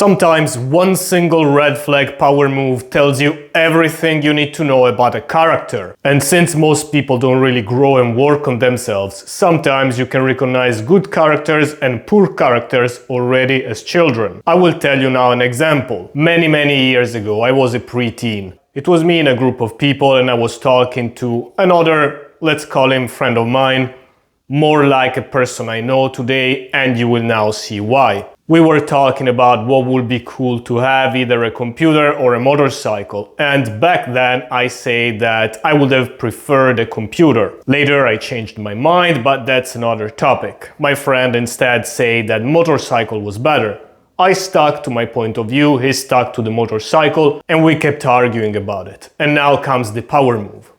Sometimes one single red flag power move tells you everything you need to know about a character. And since most people don't really grow and work on themselves, sometimes you can recognize good characters and poor characters already as children. I will tell you now an example. Many years ago, I was a preteen. It was me in a group of people and I was talking to another, let's call him friend of mine, more like a person I know today, and you will now see why. We were talking about what would be cool to have, either a computer or a motorcycle, and back then I say that I would have preferred a computer. Later I changed my mind, but that's another topic. My friend instead said that motorcycle was better. I stuck to my point of view, he stuck to the motorcycle, and we kept arguing about it. And now comes the power move.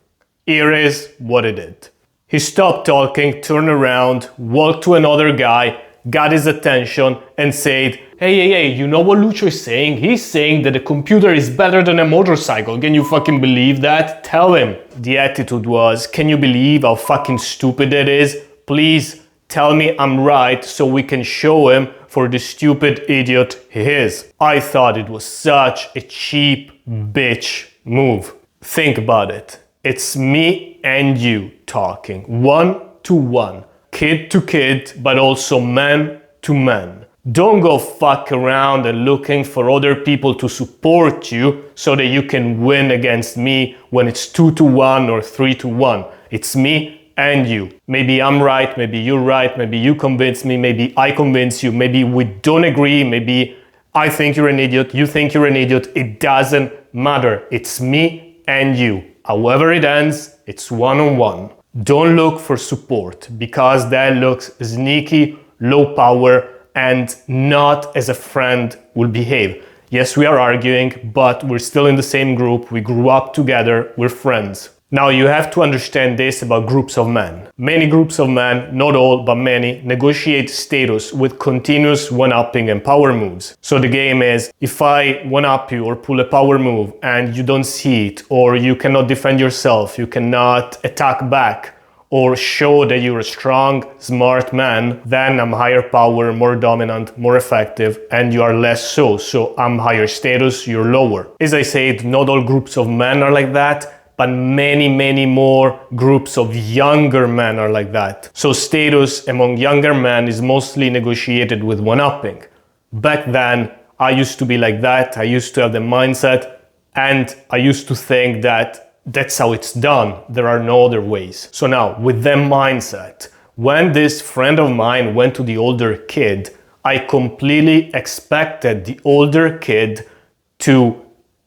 Here is what he did. He stopped talking, turned around, walked to another guy, got his attention and said, hey, you know what Lucio is saying? He's saying that a computer is better than a motorcycle. Can you fucking believe that? Tell him. The attitude was, can you believe how fucking stupid it is? Please tell me I'm right so we can show him for the stupid idiot he is. I thought it was such a cheap bitch move. Think about it. It's me and you talking, one to one, kid to kid, but also man to man. Don't go fuck around and looking for other people to support you so that you can win against me when it's 2-1 or 3-1. It's me and you. Maybe I'm right, maybe you're right, maybe you convince me, maybe I convince you, maybe we don't agree, maybe I think you're an idiot, you think you're an idiot. It doesn't matter. It's me and you. However it ends, it's one-on-one. Don't look for support because that looks sneaky, low power, and not as a friend will behave. Yes, we are arguing, but we're still in the same group. We grew up together. We're friends. Now you have to understand this about groups of men. Many groups of men, not all, but many, negotiate status with continuous one-upping and power moves. So the game is, if I one-up you or pull a power move and you don't see it, or you cannot defend yourself, you cannot attack back, or show that you're a strong, smart man, then I'm higher power, more dominant, more effective, and you are less so. So I'm higher status, you're lower. As I said, not all groups of men are like that, but many more groups of younger men are like that. So status among younger men is mostly negotiated with one-upping. Back then, I used to be like that. I used to have the mindset, and I used to think that that's how it's done. There are no other ways. So now, with that mindset, when this friend of mine went to the older kid, I completely expected the older kid to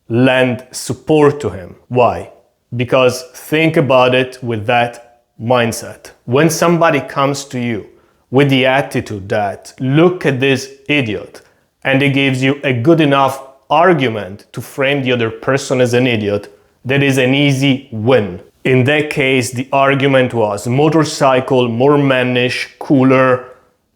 lend support to him. Why? Because think about it with that mindset. When somebody comes to you with the attitude that, look at this idiot, and it gives you a good enough argument to frame the other person as an idiot, that is an easy win. In that case, the argument was motorcycle, more mannish, cooler,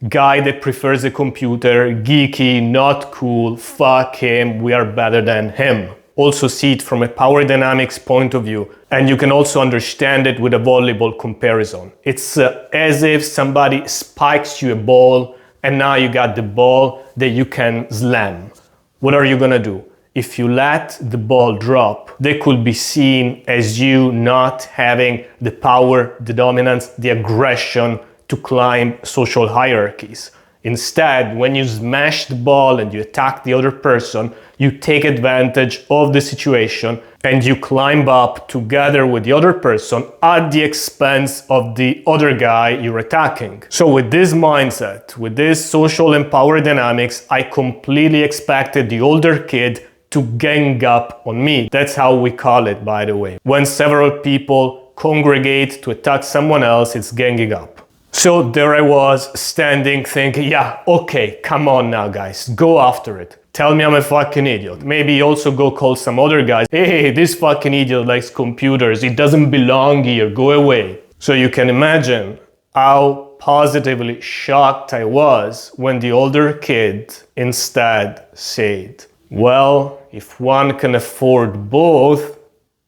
guy that prefers a computer, geeky, not cool, fuck him, we are better than him. Also see it from a power dynamics point of view, and you can also understand it with a volleyball comparison. It's as if somebody spikes you a ball and now you got the ball that you can slam. What are you gonna do? If you let the ball drop, they could be seen as you not having the power, the dominance, the aggression to climb social hierarchies. Instead, when you smash the ball and you attack the other person, you take advantage of the situation and you climb up together with the other person at the expense of the other guy you're attacking. So with this mindset, with this social and power dynamics, I completely expected the older kid to gang up on me. That's how we call it, by the way. When several people congregate to attack someone else, it's ganging up. So there I was, standing, thinking, yeah, okay, come on now, guys, go after it. Tell me I'm a fucking idiot. Maybe also go call some other guys. Hey, this fucking idiot likes computers. It doesn't belong here. Go away. So you can imagine how positively shocked I was when the older kid instead said, well, if one can afford both,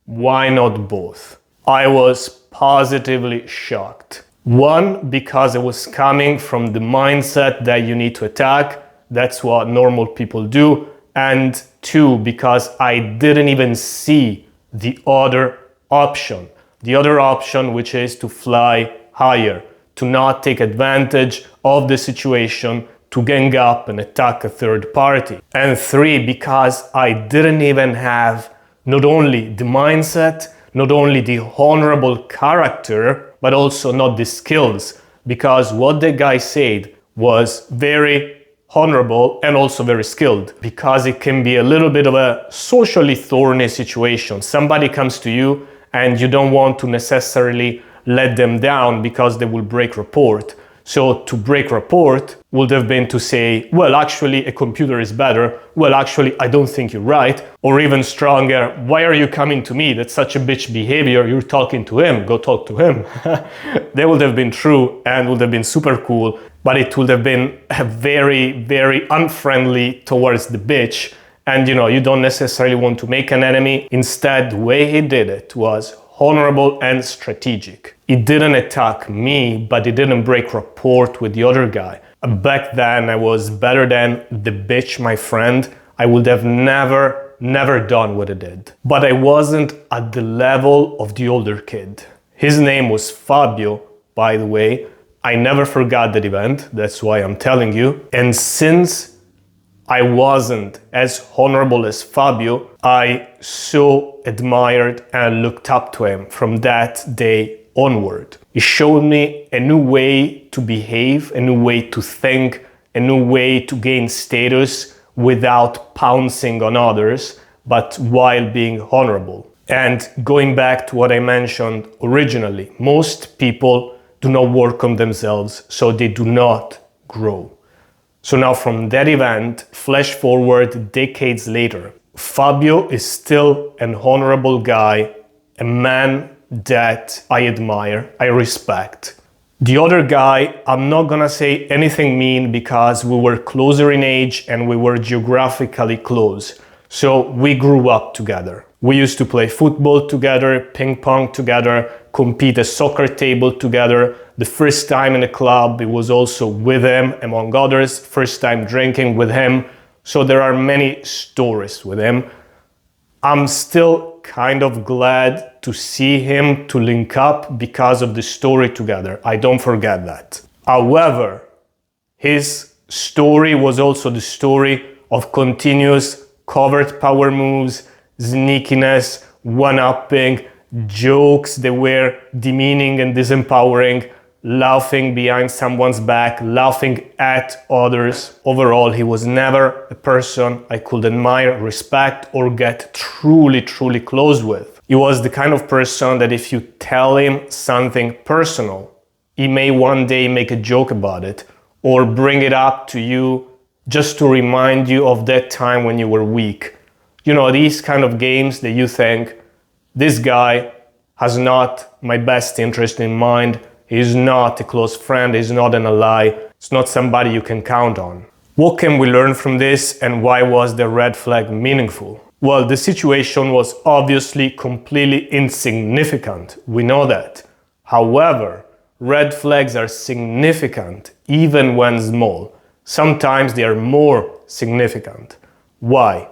why not both? I was positively shocked. One, because it was coming from the mindset that you need to attack, That's what normal people do. And two, because I didn't even see the other option. The other option, which is to fly higher, to not take advantage of the situation, to gang up and attack a third party. And three, because I didn't even have not only the mindset, not only the honorable character, but also not the skills. Because what the guy said was very honorable and also very skilled, because it can be a little bit of a socially thorny situation. Somebody comes to you and you don't want to necessarily let them down because they will break rapport. So to break rapport would have been to say, well, actually a computer is better. Well, actually, I don't think you're right. Or even stronger, why are you coming to me? That's such a bitch behavior. You're talking to him. Go talk to him. They would have been true and would have been super cool, but it would have been very, very unfriendly towards the bitch. And you don't necessarily want to make an enemy. Instead, the way he did it was honorable and strategic. He didn't attack me, but he didn't break rapport with the other guy. Back then, I was better than the bitch, my friend. I would have never done what I did. But I wasn't at the level of the older kid. His name was Fabio, by the way. I never forgot that event. That's why I'm telling you. And since I wasn't as honorable as Fabio, I so admired and looked up to him from that day onward. He showed me a new way to behave, a new way to think, a new way to gain status without pouncing on others, but while being honorable. And going back to what I mentioned originally, most people do not work on themselves, so they do not grow. So now from that event, flash forward decades later, Fabio is still an honorable guy, a man that I admire, I respect. The other guy, I'm not gonna say anything mean because we were closer in age and we were geographically close. So we grew up together. We used to play football together, ping pong together, compete at soccer table together. The first time in a club, it was also with him, among others. First time drinking with him. So there are many stories with him. I'm still kind of glad to see him, to link up because of the story together. I don't forget that. However, his story was also the story of continuous covert power moves, sneakiness, one-upping, jokes that were demeaning and disempowering, laughing behind someone's back, laughing at others. Overall, he was never a person I could admire, respect, or get truly close with. He was the kind of person that if you tell him something personal, he may one day make a joke about it or bring it up to you just to remind you of that time when you were weak. These kind of games that you think, this guy has not my best interest in mind, he's not a close friend, he's not an ally, it's not somebody you can count on. What can we learn from this, and why was the red flag meaningful? Well, the situation was obviously completely insignificant, we know that. However, red flags are significant even when small. Sometimes they are more significant. Why?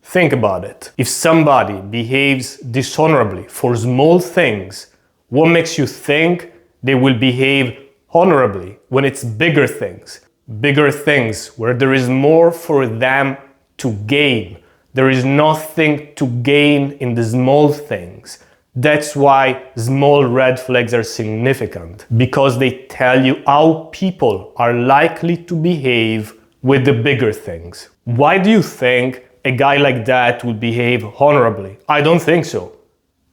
Think about it. If somebody behaves dishonorably for small things, what makes you think they will behave honorably when it's bigger things? Bigger things where there is more for them to gain. There is nothing to gain in the small things. That's why small red flags are significant, because they tell you how people are likely to behave with the bigger things. Why do you think a guy like that would behave honorably? I don't think so.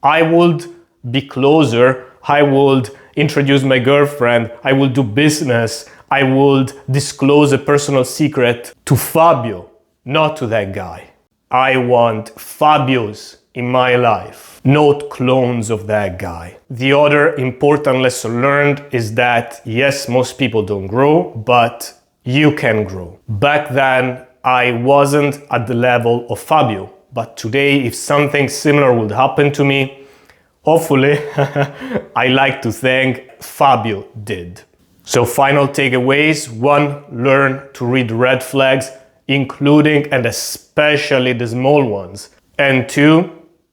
I would be closer, I would introduce my girlfriend, I would do business, I would disclose a personal secret to Fabio, not to that guy. I want Fabios in my life, not clones of that guy. The other important lesson learned is that yes, most people don't grow, but you can grow. Back then, I wasn't at the level of Fabio, but today, if something similar would happen to me, hopefully, I like to think Fabio did. So final takeaways: 1. Learn to read red flags, including and especially the small ones. And 2.